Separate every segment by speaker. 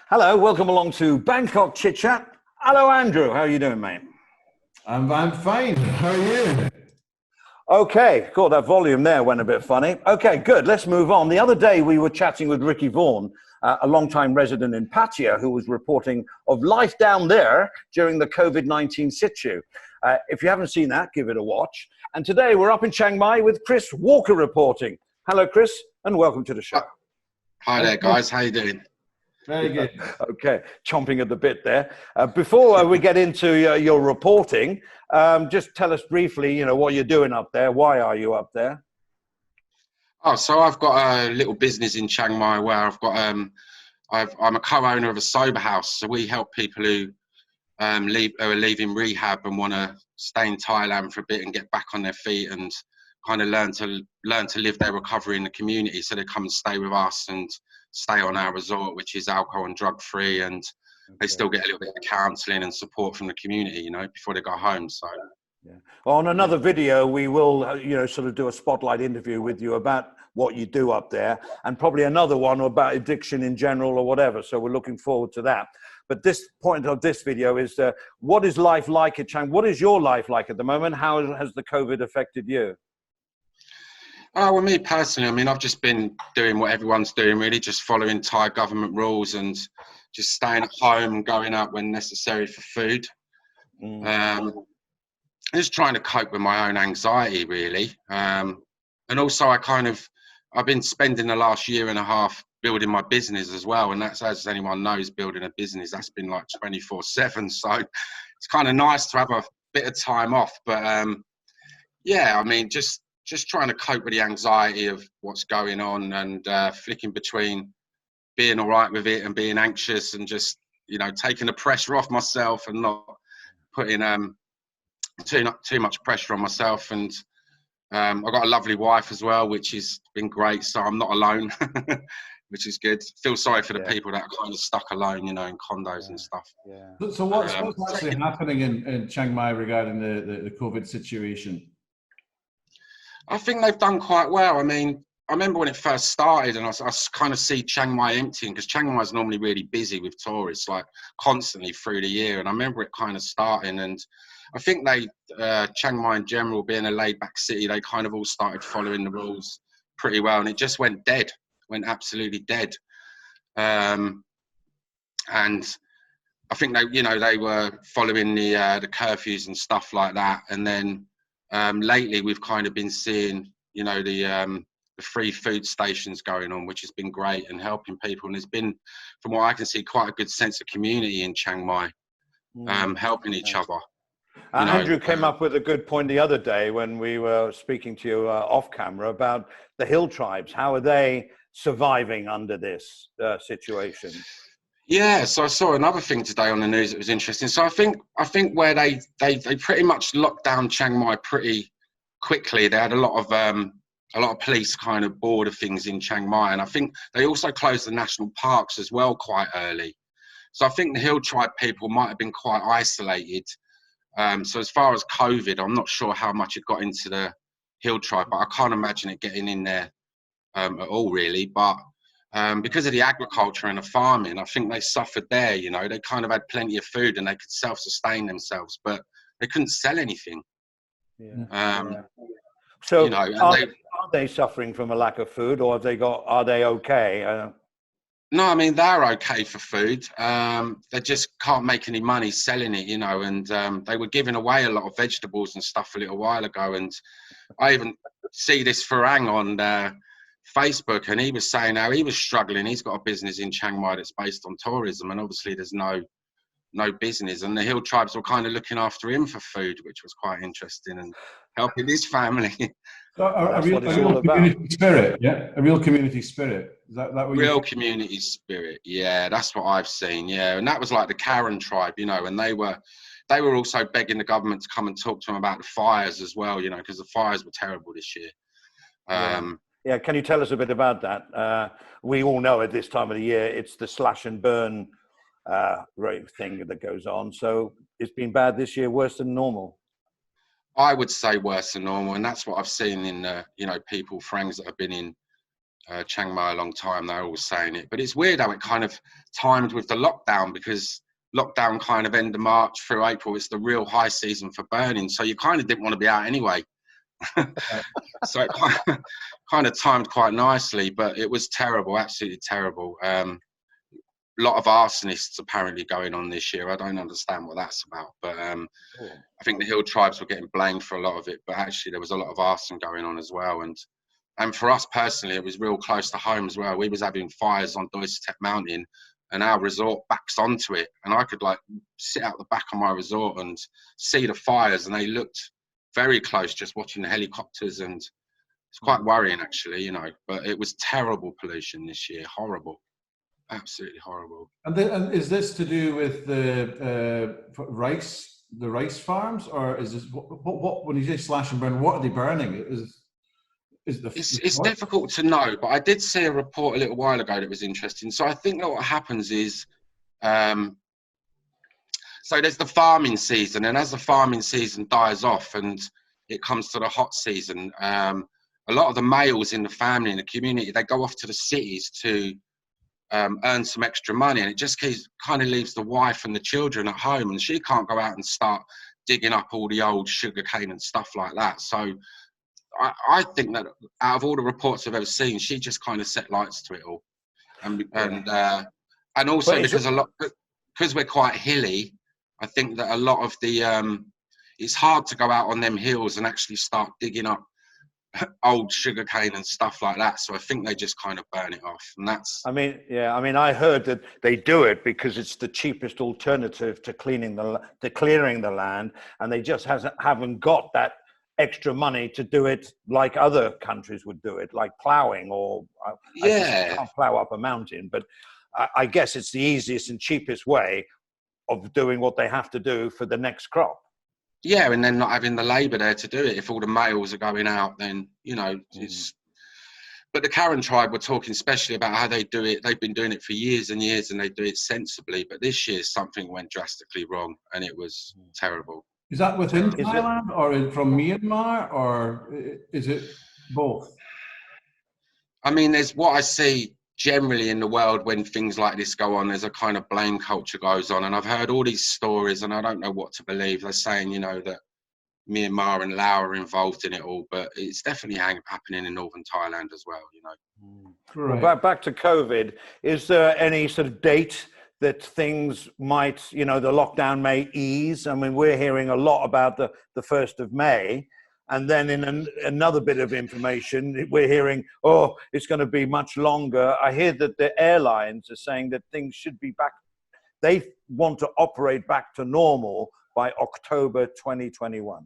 Speaker 1: Hello, welcome along to Bangkok ChitChat. Hello, Andrew. How are you doing, mate?
Speaker 2: I'm fine. How are you?
Speaker 1: Okay, cool. That volume there went a bit funny. Okay, good. Let's move on. The other day we were chatting with Ricky Vaughan, a long-time resident in Pattaya, who was reporting of life down there during the COVID-19 situ. If you haven't seen that, give it a watch. And today we're up in Chiang Mai with Chris Walker reporting. Hello, Chris, and welcome to the show.
Speaker 3: Hi there, guys. How you doing?
Speaker 2: Very good.
Speaker 1: Okay, chomping at the bit there. Before we get into your reporting, just tell us briefly, what you're doing up there. Why are you up there?
Speaker 3: Oh, so I've got a little business in Chiang Mai where I've got I'm a co-owner of a sober house. So we help people who are leaving rehab and want to stay in Thailand for a bit and get back on their feet and kind of learn to live their recovery in the community. So they come and stay with us and stay on our resort, which is alcohol and drug free, and they still get a little bit of counselling and support from the community, before they go home. So,
Speaker 1: yeah. Well, on another video, we will, sort of do a spotlight interview with you about what you do up there, and probably another one about addiction in general or whatever. So we're looking forward to that. But this point of this video is, what is life like at Chiang? What is your life like at the moment? How has the COVID affected you?
Speaker 3: Oh, well, me personally, I've just been doing what everyone's doing, really, just following Thai government rules and just staying at home, going out when necessary for food. Just trying to cope with my own anxiety, really. And also, I've been spending the last year and a half building my business as well. And that's, as anyone knows, building a business, that's been like 24/7. So it's kind of nice to have a bit of time off. But just trying to cope with the anxiety of what's going on and flicking between being all right with it and being anxious and just, taking the pressure off myself and not putting too much pressure on myself. And I've got a lovely wife as well, which has been great. So I'm not alone, which is good. Feel sorry for the people that are kind of stuck alone, in condos and stuff.
Speaker 2: Yeah. So what's actually happening in Chiang Mai regarding the COVID situation?
Speaker 3: I think they've done quite well. I remember when it first started and I kind of see Chiang Mai emptying, because Chiang Mai is normally really busy with tourists, like constantly through the year. And I remember it kind of starting, and I think Chiang Mai in general, being a laid back city, they kind of all started following the rules pretty well. And it just went absolutely dead. And I think they were following the curfews and stuff like that. And then lately we've kind of been seeing, the free food stations going on, which has been great and helping people. And there's been, from what I can see, quite a good sense of community in Chiang Mai, helping each other.
Speaker 1: Andrew came up with a good point the other day when we were speaking to you off camera about the hill tribes. How are they surviving under this situation?
Speaker 3: Yeah, so I saw another thing today on the news that was interesting. So I think where they pretty much locked down Chiang Mai pretty quickly. They had a lot of police kind of border things in Chiang Mai, and I think they also closed the national parks as well quite early. So I think the hill tribe people might have been quite isolated. So as far as COVID, I'm not sure how much it got into the hill tribe, but I can't imagine it getting in there at all, really. But because of the agriculture and the farming, I think they suffered there. They kind of had plenty of food and they could self-sustain themselves, but they couldn't sell anything.
Speaker 1: So are they suffering from a lack of food, or are they okay?
Speaker 3: No, they're okay for food. They just can't make any money selling it, and they were giving away a lot of vegetables and stuff a little while ago. And I even see this Farang on Facebook, and he was saying how he was struggling. He's got a business in Chiang Mai that's based on tourism, and obviously there's no business. And the hill tribes were kind of looking after him for food, which was quite interesting, and helping his family.
Speaker 2: A real community spirit, yeah? A real community spirit. Is that what
Speaker 3: real community spirit, yeah, that's what I've seen, yeah. And that was like the Karen tribe, and they were also begging the government to come and talk to them about the fires as well, because the fires were terrible this year.
Speaker 1: Yeah, can you tell us a bit about that? We all know at this time of the year, it's the slash and burn thing that goes on. So it's been bad this year, worse than normal.
Speaker 3: I would say worse than normal, and that's what I've seen in people, Franks that have been in Chiang Mai a long time. They're always saying it, but it's weird how it kind of timed with the lockdown, because lockdown kind of end of March through April. It's the real high season for burning, so you kind of didn't want to be out anyway. So it kind of timed quite nicely, but it was terrible, absolutely terrible. A lot of arsonists apparently going on this year. I don't understand what that's about, but I think the hill tribes were getting blamed for a lot of it, but actually there was a lot of arson going on as well. And for us personally, it was real close to home as well. We was having fires on Doisetep Mountain, and our resort backs onto it, and I could like sit out the back of my resort and see the fires, and they looked very close just watching the helicopters, and it's quite worrying actually, you know. But it was terrible pollution this year, horrible. Absolutely horrible.
Speaker 2: And is this to do with the rice farms, or is this what when you say slash and burn? What are they burning?
Speaker 3: It's difficult to know, but I did see a report a little while ago that was interesting. So I think that what happens is, so there's the farming season, and as the farming season dies off and it comes to the hot season, a lot of the males in the family, in the community, they go off to the cities to earn some extra money, and it just kind of leaves the wife and the children at home, and she can't go out and start digging up all the old sugarcane and stuff like that. So I think that out of all the reports I've ever seen, she just kind of set lights to it all, and also because we're quite hilly, I think that a lot of the it's hard to go out on them hills and actually start digging up old sugarcane and stuff like that. So I think they just kind of burn it off, and that's.
Speaker 1: I mean, yeah. I mean, I heard that they do it because it's the cheapest alternative to clearing the land, and they just haven't got that extra money to do it like other countries would do it, like plowing or I can't plow up a mountain, but I guess it's the easiest and cheapest way of doing what they have to do for the next crop.
Speaker 3: Yeah, and then not having the labour there to do it. If all the males are going out, then, you know, it's... But the Karen tribe were talking especially about how they do it. They've been doing it for years and years, and they do it sensibly. But this year, something went drastically wrong, and it was terrible.
Speaker 2: Is that within Thailand or from Myanmar, or is it both?
Speaker 3: I mean, there's what I see generally in the world when things like this go on, there's a kind of blame culture goes on. And I've heard all these stories, and I don't know what to believe. They're saying, you know, that Myanmar and Laos are involved in it all, but it's definitely happening in northern Thailand as well, you know.
Speaker 2: Right.
Speaker 1: Well, back to COVID, is there any sort of date that things might, you know, the lockdown may ease? I mean, we're hearing a lot about the 1st of May. And then in another bit of information, we're hearing, oh, it's going to be much longer. I hear that the airlines are saying that things should be back. They want to operate back to normal by October 2021.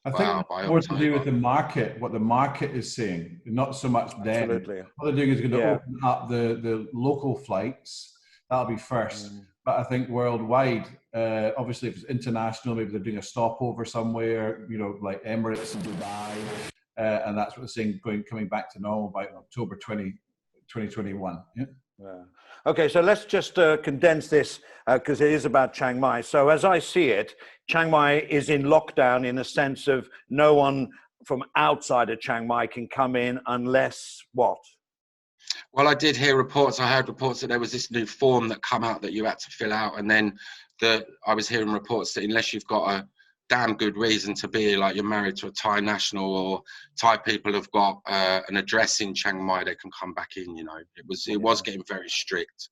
Speaker 2: I think it's more to do with the market, what the market is saying, not so much them.
Speaker 1: Absolutely.
Speaker 2: What they're doing is going to open up the local flights. That'll be first. But I think worldwide, obviously if it's international, maybe they're doing a stopover somewhere, you know, like Emirates and Dubai, and that's what they're saying, coming back to normal by October 2021. Yeah.
Speaker 1: Okay, so let's just condense this because it is about Chiang Mai. So as I see it, Chiang Mai is in lockdown in the sense of no one from outside of Chiang Mai can come in unless what?
Speaker 3: Well, I did hear reports. I heard reports that there was this new form that come out that you had to fill out, and then I was hearing reports that unless you've got a damn good reason to be, like you're married to a Thai national or Thai people have got an address in Chiang Mai, they can come back in. You know, it was getting very strict.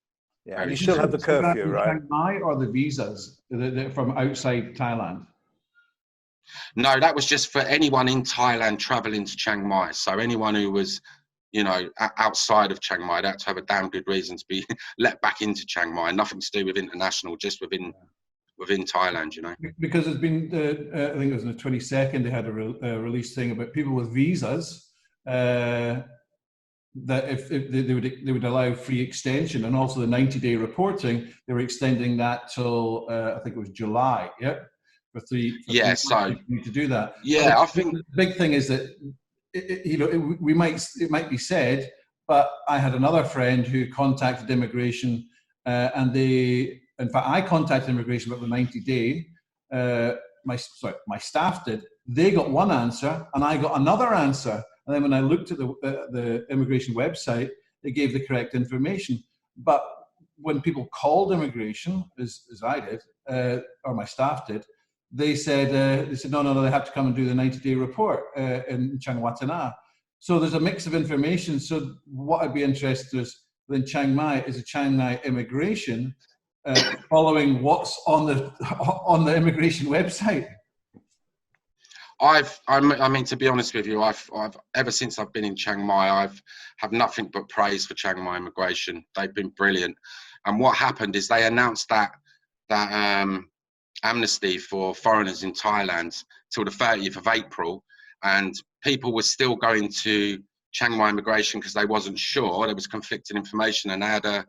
Speaker 1: Yeah, you still have the curfew, right?
Speaker 2: Chiang Mai or the visas from outside Thailand?
Speaker 3: No, that was just for anyone in Thailand traveling to Chiang Mai. So anyone who was, you know, outside of Chiang Mai, they had to have a damn good reason to be let back into Chiang Mai. Nothing to do with international, just within Thailand, you know. Because
Speaker 2: there's been, I think it was on the 22nd, they had a release thing about people with visas that if they would allow free extension, and also the 90-day reporting, they were extending that till I think it was July. Yeah, for three. So you need to do that.
Speaker 3: Yeah, I think
Speaker 2: the big thing is that. You know, it might be said, but I had another friend who contacted immigration, and in fact, I contacted immigration about the 90-day. My staff did. They got one answer, and I got another answer. And then when I looked at the immigration website, it gave the correct information. But when people called immigration, as I did, or my staff did, they said no, they have to come and do the 90-day report in Chiang Mai. So there's a mix of information. So what I'd be interested in is in Chiang Mai is a Chiang Mai immigration following what's on the immigration website.
Speaker 3: I mean, to be honest with you, I've ever since I've been in Chiang Mai, I've have nothing but praise for Chiang Mai immigration. They've been brilliant. And what happened is they announced that amnesty for foreigners in Thailand till the 30th of April, and people were still going to Chiang Mai immigration because they wasn't sure. There was conflicting information, and they had a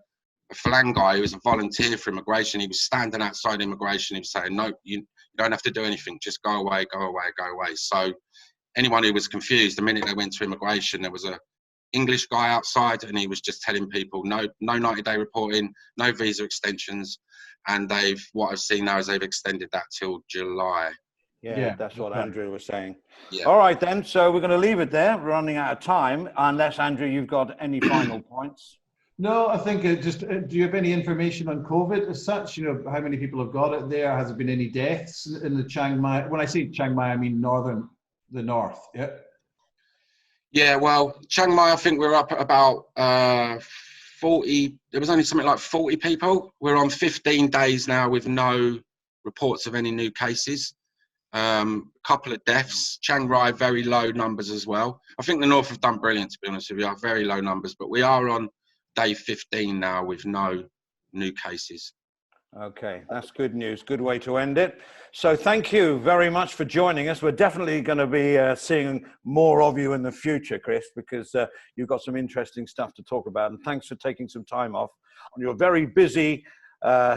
Speaker 3: Phalang guy who was a volunteer for immigration. He was standing outside immigration. He was saying, no, you don't have to do anything. Just go away, go away, go away. So anyone who was confused, the minute they went to immigration, there was a English guy outside, and he was just telling people, no 90-day reporting, no visa extensions. And what I've seen now is they've extended that till July.
Speaker 1: Yeah, that's what Andrew was saying.
Speaker 3: Yeah.
Speaker 1: All right, then. So we're going to leave it there. We're running out of time. Unless, Andrew, you've got any final points.
Speaker 2: No, I think do you have any information on COVID as such? You know, how many people have got it there? Has there been any deaths in the Chiang Mai? When I say Chiang Mai, I mean the north, yeah?
Speaker 3: Yeah, well, Chiang Mai, I think we're up at about 40. There was only something like 40 people. We're on 15 days now with no reports of any new cases. Couple of deaths. Chiang Mai, very low numbers as well. I think the north have done brilliant, to be honest with you. Very low numbers, but we are on day 15 now with no new cases.
Speaker 1: Okay, that's good news. Good way to end it. So thank you very much for joining us. We're definitely going to be seeing more of you in the future, Chris, because you've got some interesting stuff to talk about. And thanks for taking some time off on your very busy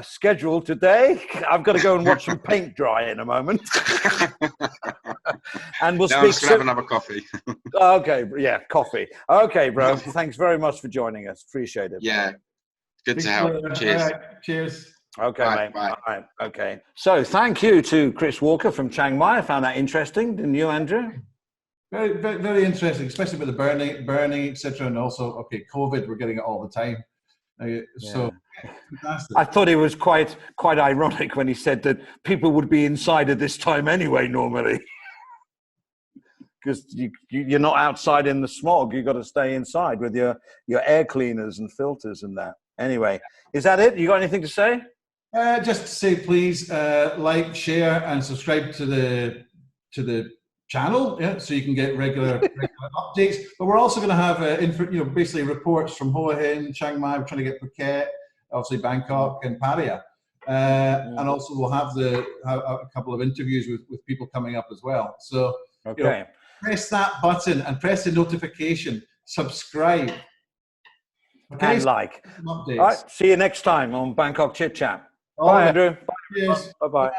Speaker 1: schedule today. I've got to go and watch some paint dry in a moment. And we'll speak soon.
Speaker 3: Have another coffee.
Speaker 1: Okay, yeah, coffee. Okay, bro. Thanks very much for joining us. Appreciate it.
Speaker 3: Yeah, good to help. Cheers.
Speaker 2: All right, cheers.
Speaker 1: Okay,
Speaker 3: bye,
Speaker 1: mate.
Speaker 3: bye.
Speaker 1: All right. Okay. So thank you to Chris Walker from Chiang Mai. I found that interesting. Didn't you, Andrew?
Speaker 2: Very, very, very interesting, especially with the burning, etc. And also, COVID, we're getting it all the time. So fantastic.
Speaker 1: I thought it was quite ironic when he said that people would be inside at this time anyway, normally. Because you're not outside in the smog. You've got to stay inside with your air cleaners and filters and that. Anyway, is that it? You got anything to say?
Speaker 2: Just to say, please like, share, and subscribe to the channel, so you can get regular updates. But we're also going to have basically reports from Hua Hin, Chiang Mai. We're trying to get Phuket, obviously Bangkok and Pattaya, and also we'll have a couple of interviews with people coming up as well. So press that button and press the notification, subscribe. Okay,
Speaker 1: and like.
Speaker 2: Updates.
Speaker 1: All right, see you next time on Bangkok ChitChat.
Speaker 2: All
Speaker 1: Bye,
Speaker 2: right.
Speaker 1: Andrew.
Speaker 2: Cheers.
Speaker 1: Bye-bye.